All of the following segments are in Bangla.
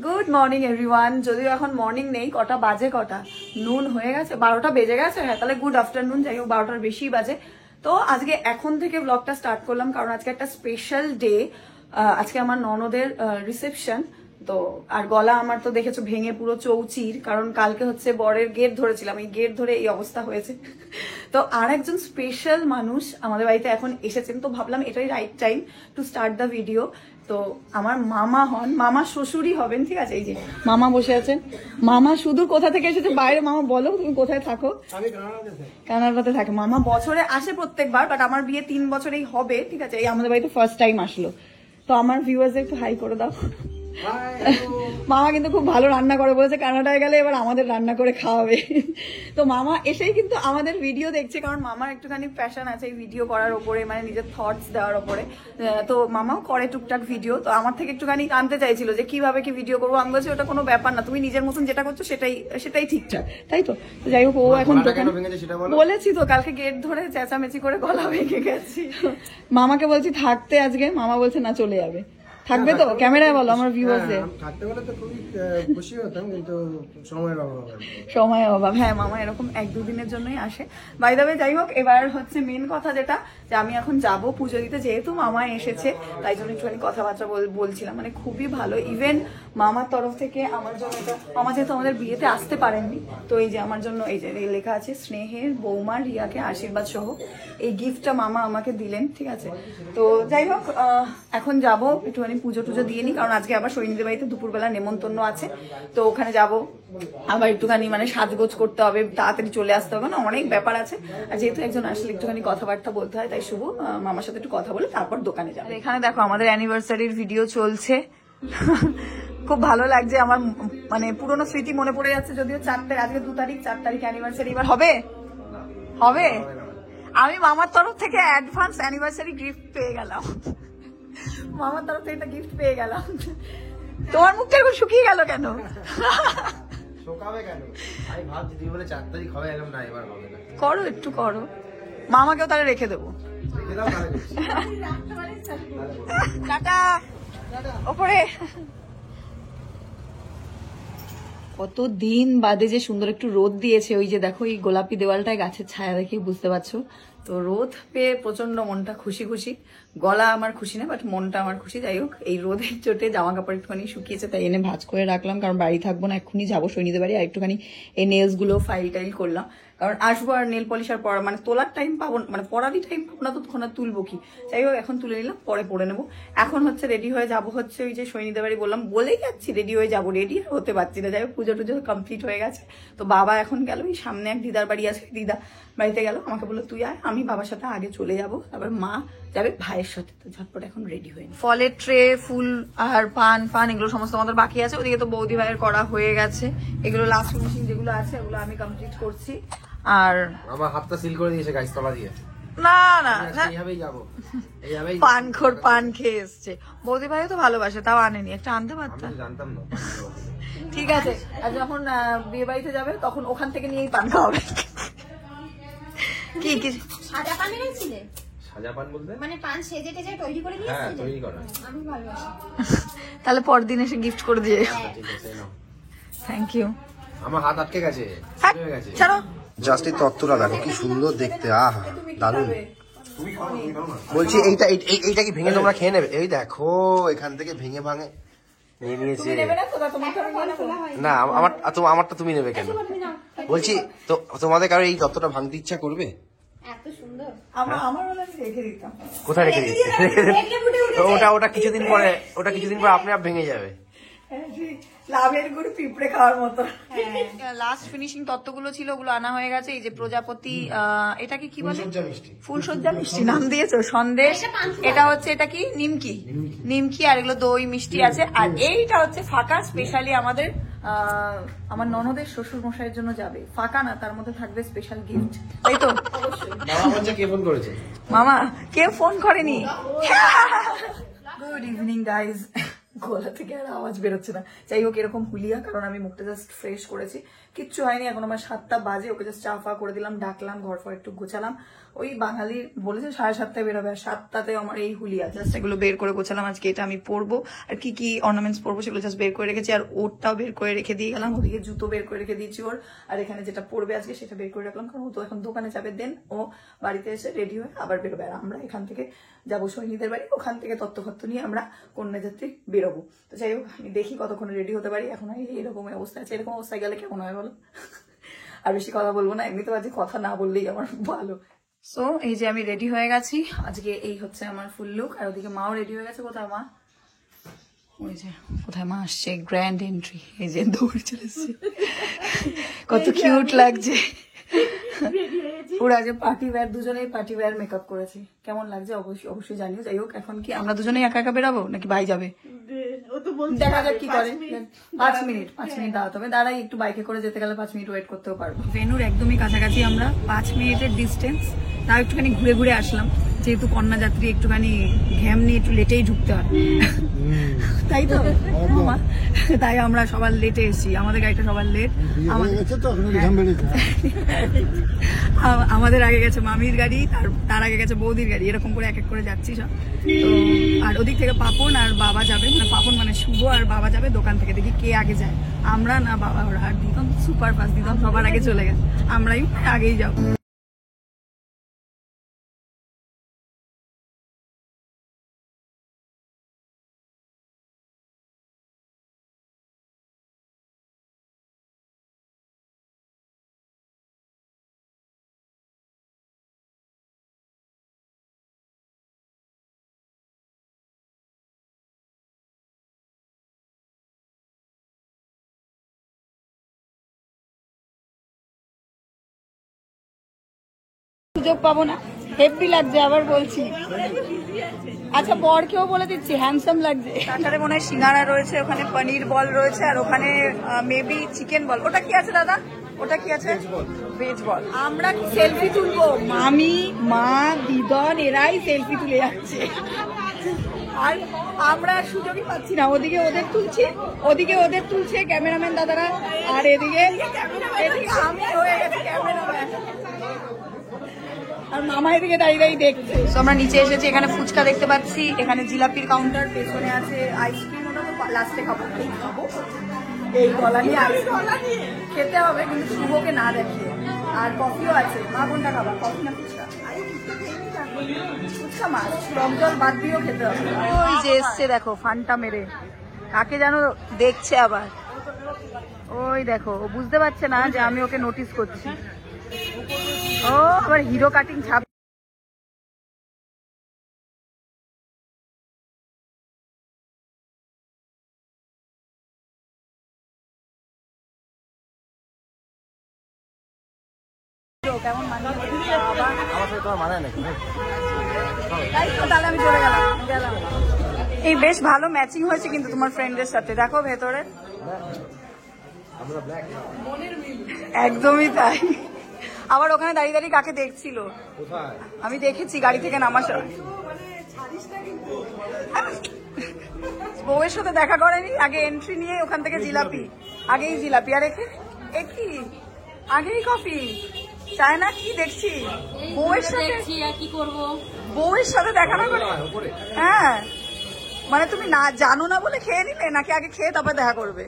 Good morning everyone. যদিও এখন মর্নিং নেই, কটা বাজে, কটা নুন হয়ে গেছে, 12টা বেজে গেছে। হ্যাঁ, তাহলে গুড আফটারনুন, যাই হোক 12টার বেশি বাজে। তো আজকে এখন থেকে ব্লগটা স্টার্ট করলাম, কারণ আজকে একটা স্পেশাল ডে। আজকে আমার ননদের রিসেপশন। তো আর গলা আমার তো দেখেছো ভেঙে পুরো চৌচির, কারণ কালকে হচ্ছে বরের গেট ধরেছিলাম, এই গেট ধরে এই অবস্থা হয়েছে। তো আর একজন স্পেশাল মানুষ আমাদের বাড়িতে এখন এসেছেন, তো ভাবলাম এটাই right time to start the video. তো আমার মামা হন, মামা শ্বশুরই হবেন, ঠিক আছে? এই যে মামা বসে আছেন। মামা শুধু কোথা থেকে এসেছে বাইরে, মামা বলো তুমি কোথায় থাকো? কানাডাতে থাকে মামা। বছরে আসে প্রত্যেকবার, বাট আমার বিয়ে 3 বছরেই হবে, ঠিক আছে? এই আমাদের বাড়িতে ফার্স্ট টাইম আসলো। তো আমার ভিউয়ার্স একটু হাই করে দাও। মামা কিন্তু খুব ভালো রান্না করে, বলেছে কানাডায় গেলে এবার আমাদের রান্না করে খাওয়াবে। তো মামা এসেই কিন্তু আমাদের ভিডিও দেখছে, কারণ মামার একটুখানি প্যাশন আছে এই ভিডিও করার ওপরে, মানে নিজের থটস দেওয়ার ওপরে। তো মামাও করে টুকটাক ভিডিও। তো আমার থেকে একটুখানি আনতে চাইছিল যে কিভাবে কি ভিডিও করবো। আমি বলছি ওটা কোনো ব্যাপার না, তুমি নিজের মতন যেটা করছো সেটাই ঠিকঠাক, তাই তো? যাই হোক, ও এখন বলেছি তো কালকে গেট ধরে চেঁচামেচি করে গলা ভেঙে গেছি। মামাকে বলছি থাকতে আজকে, মামা বলছে না চলে যাবে। থাকবে তো? ক্যামেরায় বলো আমার ভিউয়ার্সদের। থাকতে বলে তো খুবই খুশি হতাম, কিন্তু সময়ের অভাব। হ্যাঁ, মামা এরকম 1-2 দিনের জন্যই আসে। বাই দ্য ওয়ে, যাই হোক, এবার হচ্ছে মেন কথা যেটা, যে আমি এখন যাব পুজো দিতে। যেহেতু মামা এসেছে তাই জন্য একটুখানি কথাবার্তা বলছিলাম, মানে খুবই ভালো। ইভেন মামার তরফ থেকে আমার জন্য এটা, মামা যেহেতু আমাদের বিয়েতে আসতে পারেননি, তো এই যে আমার জন্য এই যে লেখা আছে স্নেহের বৌমা রিয়াকে আশীর্বাদ সহ, এই গিফটটা মামা আমাকে দিলেন, ঠিক আছে? তো যাই হোক, এখন যাব একটুখানি পুজো টুজো দিয়ে নি, কারণ আজকে আবার সৈনিদের বাড়িতে দুপুরবেলা নেমন্তন্ন আছে। তো ওখানে যাব, আবার একটুখানি মানে সাজগোজ করতে হবে, তাড়াতাড়ি চলে আসতে হবে, না অনেক ব্যাপার আছে। আর যেহেতু একজন আসলে একটুখানি কথাবার্তা বলতে হয়, তাই শুভ মামার সাথে একটু কথা বলে তারপর দোকানে যাবে। এখানে দেখো আমাদের অ্যানিভার্সারির ভিডিও চলছে। খুব ভালো লাগছে আমার, মানে পুরোনো স্মৃতি মনে পড়ে যাচ্ছে। যদিও 4 তারিখ, আজকে 2 তারিখ, 4 তারিখ অ্যানিভার্সারি। এবার হবে আমি মামার তরফ থেকে অ্যাডভান্স অ্যানিভার্সারি গিফট পেয়ে গেলাম। মামার তরফ থেকে একটা গিফট পেয়ে গেলাম। তোমার মুখটা এখন শুকিয়ে গেল কেন? শোকাবে কেন? আমি ভাবছি তুমি বলে 4 তারিখ হবে, এরকম না, এবার হবে না। করো, একটু করো। মামাকেও তাহলে রেখে দেবো। রেখে দাও তাহলে। টাটা। ওপরে কতদিন বাদে যে সুন্দর একটু রোদ দিয়েছে। ওই যে দেখো এই গোলাপি দেওয়ালটায় গাছের ছায়া দেখে বুঝতে পারছো। তো রোদ পেয়ে প্রচন্ড মনটা খুশি। গলা আমার খুশি না, বাট মনটা আমার খুশি। যাই হোক, এই রোদের চোটে জামা কাপড় একটুখানি শুকিয়েছে, তাই এনে ভাঁজ করে রাখলাম, কারণ বাড়ি থাকবো না, এক্ষুনি যাবো সৈনিদের বাড়ি। আর একটুখানি এই নেলস গুলো ফাইল টাইল করলাম, কারণ আসবো আর নেল পলিশ আর পড়া, মানে তোলার টাইম পাবো না, মানে পড়ারই টাইম পাবো না, তো তখন আর তুলবো কি। যাই হোক, এখন তুলে নিলাম, পরে পরে নেবো। এখন হচ্ছে রেডি হয়ে যাবো, হচ্ছে ওই যে সৈনিদের বাড়ি বললাম, বলেই যাচ্ছি রেডি হয়ে যাবো, রেডি আর হতে পারছি না। যাই হোক, পুজো টুজো কমপ্লিট হয়ে গেছে। তো বাবা এখন গেল, এই সামনে এক দিদার বাড়ি আছে, দিদা বাড়িতে গেল, আমাকে বললো তুই আয়, আমি বাবার সাথে আগে চলে যাবো, তারপর মা যাবে ভাইয়ের সাথে। তো ঝটপট এখন রেডি হয়ে ফলের ট্রে, ফুল আর পান এগুলো সমস্ত আমাদের বাকি আছে। ওদিকে তো বৌদি ভাইয়ের করা হয়ে গেছে, এগুলো লাস্ট ফিনিশিং যেগুলো আছে ওগুলো আমি কমপ্লিট করছি। আর আমার হাতটা সিল করে দিয়েছে গাইস তলা দিয়ে। না এইভাবেই যাবো, এইভাবেই। পানখোর পান খেয়ে এসছে। বৌদি ভাইও তো ভালোবাসে, তাও আনেনি, একটা আনতে পারতাম। জানতাম না। ঠিক আছে, আর যখন বিয়ে বাড়িতে যাবে তখন ওখান থেকে নিয়েই পান খাওয়াবে। কি সাদা পান এনেছিলে? সাদা পান বলতে মানে পান সেজে টেজে তৈরি করে নিয়েছিলে? হ্যাঁ, তৈরি করা। আমি ভালোবাসি। তাহলে পরদিন এসে গিফট করে দিয়ে। ঠিক আছে, নাও। Thank you. আমার হাত আটকে গেছে, হয়ে গেছে। চলো। জাস্ট এই তত্ত্বটা দেখো কি সুন্দর দেখতে, আহা দারুণ। তুমি খাও না। বলছি এইটা কি ভেঙে তোমরা খেয়ে নেবে? এই দেখো এখান থেকে ভেঙে ভাঙে নিয়ে নিয়েছে। না আমারটা তুমি নেবে কেন? বলছি তো তোমাদের কারো এই তত্ত্বটা ভাঙতে ইচ্ছা করবে? এত সুন্দর। আমার রেখে দিতাম। কোথায় রেখে দিচ্ছে? ওটা কিছুদিন পরে আপনি আপ ভেঙে যাবে। লাভের গুড় পিঁপড়ে খাওয়ার মতো। লাস্ট ফিনিশিং তত্ত্বগুলো ছিল, ওগুলো আনা হয়ে গেছে। এই যে প্রজাপতি, এটাকে কি বলে? ফুলসজ্জা মিষ্টি নাম দিয়েছো, সন্দেশ। এটা হচ্ছে, এটা কি নিমকি, আর এগুলো দই মিষ্টি আছে। আর এইটা হচ্ছে ফাঁকা, স্পেশালি আমার ননদের শ্বশুর মশাইয়ের জন্য যাবে। ফাঁকা না, তার মধ্যে থাকবে স্পেশাল গিফট, তাই তো? কে ফোন করেছে? মামা কেউ ফোন করেনি। Good evening guys. গলা থেকে আর আওয়াজ বেরোচ্ছে না। যাই হোক, এরকম হুলিয়া, কারণ আমি মুখটা জাস্ট ফ্রেশ করেছি, কিচ্ছু হয়নি। এখন আমার 7টা বাজে, ওকে জাস্ট চা ফা করে দিলাম, ডাকলাম, ঘর ফর একটু গোছালাম, ওই বাঙালির বলেছে 7:30টায় বেরোবে, আর 7টাতে আমার এই হুলিয়া জাস্ট এগুলো বের করে গোছালাম। আজকে এটা আমি পরবো, আর কি কি অর্নামেন্টস পরবো সেগুলো জাস্ট বের করে রেখেছি। আর ওরটাও বের করে রেখে দিয়ে গেলাম, ওদিকে জুতো বের করে রেখে দিয়েছি ওর, আর এখানে যেটা পরবে আজকে সেটা বের করে রাখলাম, কারণ ও তো এখন দোকানে যাবে। দেন ও বাড়িতে এসে রেডি হয়ে আবার বেরোবে, আর আমরা এখান থেকে যাবো সৈনিদের বাড়ি, ওখান থেকে তত্ত্বখত্ত নিয়ে আমরা কন্যাযাত্রী বেরোবো। তো যাই হোক, আমি দেখি কতক্ষণ রেডি হতে পারি। এখন এরকম অবস্থা আছে, এরকম অবস্থায় গেলে কেমন হয় বলো? আর বেশি কথা বলবো না, এমনিতে আজকে কথা না বললেই আমার ভালো। সো এই যে আমি রেডি হয়ে গেছি, আজকে এই হচ্ছে আমার ফুল লুক। আর ওদিকে মাও রেডি হয়ে গেছে। কোথায় মা? ওই যে কোথায় মা আসছে, গ্র্যান্ড এন্ট্রি, এই যে দৌড়ে চলে এসছে, কত কিউট লাগছে। পুরো আজকে পার্টি ওয়্যার, দুজনেই পার্টি ওয়্যার মেকআপ করেছি। কেমন লাগছে অবশ্যই জানিও। যাই হোক, এখন কি আমরা দুজনেই একা একা বেরাবো নাকি ভাই যাবে? দেখা যাক কি করে। 5 মিনিট দাঁড়াতে হবে। দাঁড়াই একটু, বাইকে করে যেতে গেলে 5 মিনিট ওয়েট করতেও পারবো। ভেনুর একদমই কাছাকাছি আমরা, 5 মিনিটের ডিস্টেন্স। তাও একটুখানি ঘুরে ঘুরে আসলাম, যেহেতু কন্যাযাত্রী একটুখানি ঘ্যাম নিয়ে একটু লেটেই ঢুকতে হয়, তাই তো? তাই আমরা সবার লেটে এসেছি, আমাদের গাড়িটা সবার লেট। আমাদের আগে গেছে মামির গাড়ি, তার আগে গেছে বৌদির গাড়ি, এরকম করে এক এক করে যাচ্ছি সব। তো আর ওদিক থেকে পাপন আর বাবা যাবে, মানে পাপন মানে শুভ আর বাবা যাবে দোকান থেকে। দেখি কে আগে যায়, আমরা না বাবা ওরা। আর দিদম সুপার ফাস্ট, দিদম সবার আগে চলে গেছে, আমরাই আগেই যাবো। সুযোগ পাবো না, হেভি লাগছে আবার বলছি। আচ্ছা, বরকেও বলে দিচ্ছি হ্যান্ডসাম লাগছে। তারপরে মনে হয় সিঙ্গারা রয়েছে, ওখানে পনির বল রয়েছে, আর ওখানে মেবি চিকেন বল। ওটা কি আছে দাদা? ওটা কি আছে? ভেজ বল। আমরা কি সেলফি তুলবো? মামি, মা, দিদন এরাই সেলফি তুলে যাচ্ছে, আর আমরা সুযোগই পাচ্ছি না। ওদিকে ওদের তুলছে ক্যামেরাম্যান দাদারা, আর এদিকে আমি হয়ে গেছি ক্যামেরাম্যান, আর মামা এদিকে দাঁড়িয়ে দেখছে। আমরা নিচে এসেছি, এখানে ফুচকা দেখতে পাচ্ছি, এখানে জিলাপির কাউন্টার, পেছনে আছে আইসক্রিম। ওটা তো লাস্টে খাবো, এই গলা নিয়ে খেতে হবে, কিন্তু শুভকে না দেখিয়ে। আর কফিও আছে। মা কোনটা খাবা, কফি না ফুচকা? ফুচকা মাছ, টক জল বাদ দিয়েও খেতে হবে। ওই যে এসছে দেখো ফান্টা মেরে, কাকে যেন দেখছে আবার। ওই দেখো, ও বুঝতে পারছে না যে আমি ওকে নোটিস করছি। ও আবার হিরো কাটিং ছাপ। কেমন তাহলে আমি চলে গেলাম। এই বেশ ভালো ম্যাচিং হয়েছে কিন্তু তোমার ফ্রেন্ডের সাথে, দেখো ভেতরে একদমই তাই। আবার ওখানে দাঁড়িয়ে দাঁড়িয়ে কাকে দেখছিল, আমি দেখেছি গাড়ি থেকে নামার সময়। বউয়ের সাথে দেখা করেনি, আগে এন্ট্রি নিয়ে ওখান থেকে জিলাপি, আগেই জিলাপি, আর কি আগেই কফি চায় না। কি দেখছি বউয়ের সাথে, কি করবো বউয়ের সাথে দেখা না করে? হ্যাঁ, মানে তুমি না জানো না বলে খেয়ে নিলে, নাকি আগে খেয়ে তারপর দেখা করবে?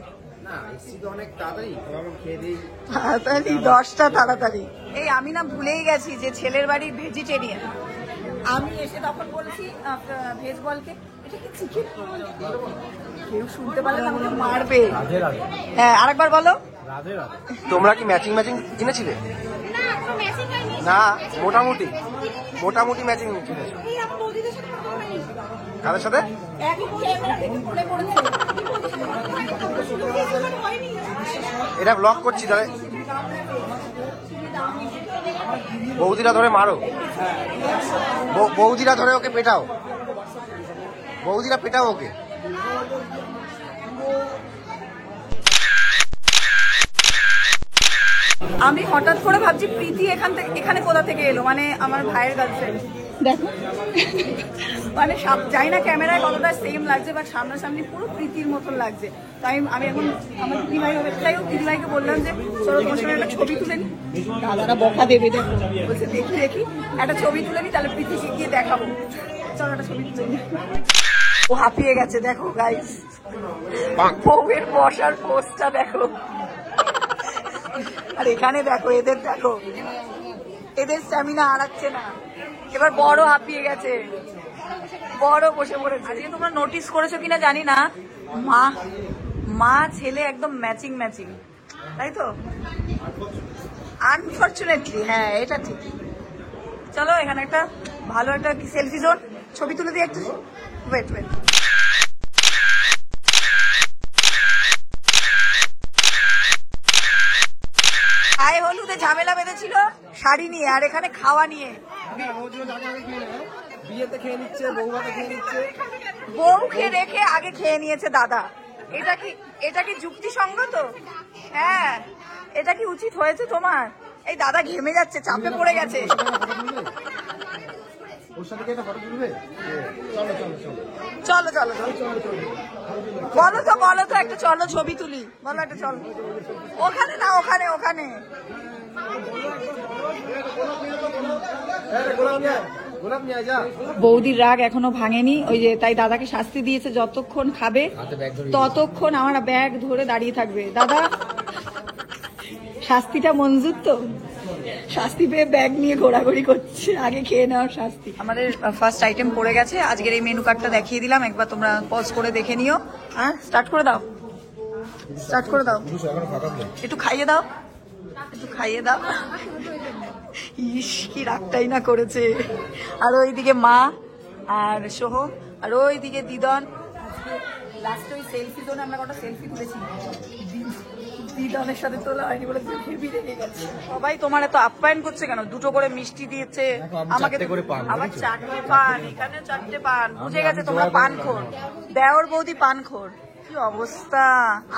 তাড়াতাড়ি 10টা তাড়াতাড়ি। এই আমি না ভুলেই গেছি যে ছেলের বাড়ি ভেজিটেরিয়ান। আমি এসে তখন বলছি ভেজ বলকে, এটা কি চিকেন? কেউ শুনতে পারলে না, মারবে। হ্যাঁ, আরেকবার বলো। তোমরা কি ম্যাচিং কিনেছিলে? না, মোটামুটি ম্যাচিং কিনেছো। কাদের সাথে? এটা ব্লক করছি, তাহলে বৌদিরা ধরে মারো, বৌদিরা ধরে ওকে পেটাও, বৌদিরা পেটাও ওকে। আমি হঠাৎ করে ভাবছি প্রীতি এখানে কোথা থেকে এলো, মানে আমার ভাইয়ের গার্লফ্রেন্ড। দেখো মানে যাই না ক্যামেরায় কতটা সেম লাগছে, বাট সামনাসামনি পুরো প্রীতির মতন লাগছে। তাই আমি এখন আমার দিদিভাই হবে, তাই দিদিভাইকে বললাম যে চলো তোমার সঙ্গে একটা ছবি তুলে নি। দাদারা বকা দেবে, দেখো বলছে দেখি দেখি একটা ছবি তুলে নি, তাহলে প্রীতিকে গিয়ে দেখাবো। চলো একটা ছবি তুলে নি। ও হাঁপিয়ে গেছে দেখো গাইস, বউয়ের বসার পোস্টটা দেখো, আর এখানে দেখো এদের, দেখো এদের স্ট্যামিনা হারাচ্ছে না, এবার বড় হাঁপিয়ে গেছে, বড় বসে পড়েছে। আজকে তোমরা নোটিস করেছো কিনা জানি না, মা ছেলে একদম ম্যাচিং ম্যাচিং, তাই তো? আনফরচুনেটলি, হ্যাঁ এটা ঠিক। চলো এখানে একটা ভালো একটা সেলফি জোন, ছবি তুলে দিই একটু। ওয়েট ওয়েট, গায়ে হলুদে ঝামেলা বেঁধেছিল শাড়ি নিয়ে, আর এখানে খাওয়া নিয়ে। বিয়েতে খেয়ে নিচ্ছে, বউভাতে খেয়ে নিচ্ছে, বউকে রেখে আগে খেয়ে নিয়েছে দাদা। এটা কি যুক্তিসঙ্গত? হ্যাঁ, এটা কি উচিত হয়েছে তোমার? এই দাদা ঘেমে যাচ্ছে, চাপে পড়ে গেছে। ওর সাথে কি একটা ফটো তুলবে? চলো চলো চলো চলো চলো বলো তো একটা চলো ছবি তুলি, বলো একটা চলো। ওখানে না, ওখানে ওখানে। বৌদির রাগ এখনো ভাঙেনি, ওই যে তাই দাদাকে শাস্তি দিয়েছে, যতক্ষণ খাবে ততক্ষণ আমার ব্যাগ ধরে দাঁড়িয়ে থাকবে। দাদা শাস্তিটা মঞ্জুর তো? শাস্তি পেয়ে ব্যাগ নিয়ে ঘোরাঘুরি করছে, আগে খেয়ে নেওয়ার শাস্তি। আমাদের ফার্স্ট আইটেম পড়ে গেছে, আজকের এই মেনু কার্ডটা দেখিয়ে দিলাম, একবার তোমরা পজ করে দেখে নিও। হ্যাঁ, স্টার্ট করে দাও, স্টার্ট করে দাও, একটু খাইয়ে দাও, একটু খাইয়ে দাও। ইস কি রাগটাই না করেছে। আর ওইদিকে মা আর সোহ, আর ওইদিকে দিদন। লাস্ট ওই সেলফি জোনে আমরা কটা সেলফি তুলেছি, দিদনের সাথে তোলা হয়নি বলে হেভি রেগে গেছে। সবাই তোমার এত আপ্যায়ন করছে কেন? দুটো করে মিষ্টি দিয়েছে আমাকে, আবার 4টে পান, এখানে 4টে পান। বুঝে গেছে তোমরা পানখোর, দেওর বৌদি পানখোর। কি অবস্থা,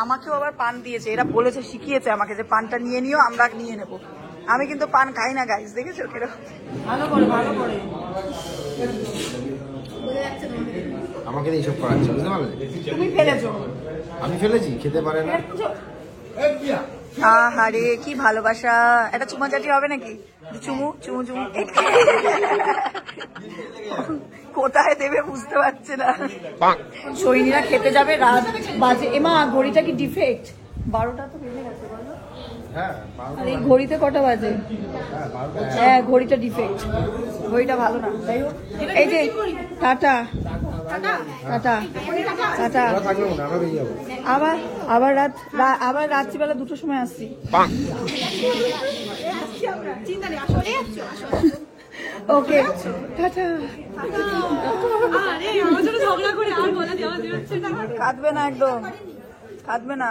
আমাকেও আবার পান দিয়েছে। এরা বলেছে, শিখিয়েছে আমাকে যে পানটা নিয়ে নিও, আমরা নিয়ে নেবো। আমি কিন্তু পান খাই না গাইস, দেখেছো কিরকম ভালো করে ভালো করে আমাকে এইসব করাচ্ছে, বুঝতে পারলে? তুমি ফেলেছো, আমি ফেলেছি, খেতে পারে না। আহারে কি ভালোবাসা। একটা চুমাচাটি হবে নাকি? চুমু চুমু চুমু। কোথায় দেবে বুঝতে পারছে না। সৈনীরা খেতে যাবে, রাত বাজে। এমা ঘড়িটা কি ডিফেক্ট? 12টা তো বেজে গেছে বলো। হ্যাঁ, আর এই ঘড়িতে কটা বাজে? হ্যাঁ ঘড়িটা ডিফেক্ট, ঘড়িটা ভালো না। যাই হোক, এই যে টাটা টাটা টাটা। আবার রাত্রিবেলা 2টোর সময় আসছি। ওকে টাটা। কাঁদবে না একদম, কাঁদবে না,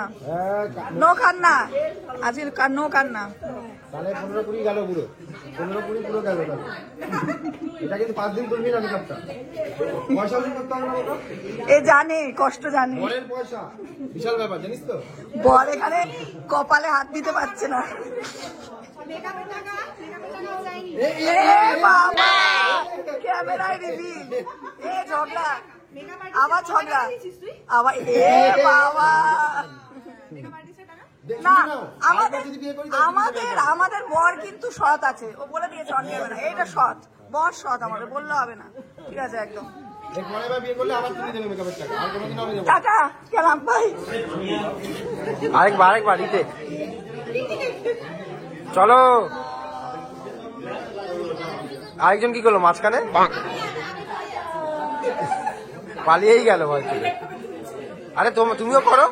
নো কান্না আজকে, নো কান্না। তাহলে 15-20 গেল পুরো, 15-20 পুরো গেল। এটা কিন্তু 5 দিন করবি না মেকআপটা, পয়সা করতে হবে না। এ জানে, কষ্ট জানে, বরের পয়সা বিশাল ব্যাপার, জানিস তো? বর এখানে কপালে হাত দিতে পারছে না। ক্যামেরায় রিভিল, এ ঝগড়া, আবার ঝগড়া, আবার এ বাবা। না আমাদের বর কিন্তু সৎ আছে, ও বলে দিয়েছে অন ক্যামেরা, এটা সৎ বর, সৎ আমাদের, বললে হবে না। ঠিক আছে একদম। টাটা, গেলাম, ভাই। আরেকবার দিতে চলো। আরেকজন কি করলো মাঝখানে? পালিয়েই গেল হয়তো। আরে তুমিও করো।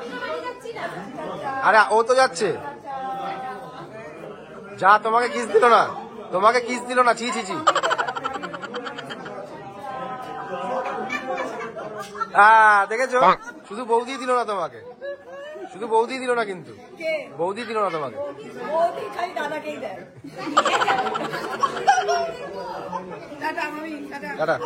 আরে ও তো যাচ্ছে, যা। তোমাকে কিস দিল না, তোমাকে কিস দিল না। ছি ছি ছি। দেখেছো, শুধু বৌদি দিল না তোমাকে, শুধু বৌদি দিল না, কিন্তু বৌদি দিল না তোমাকে। টাটা।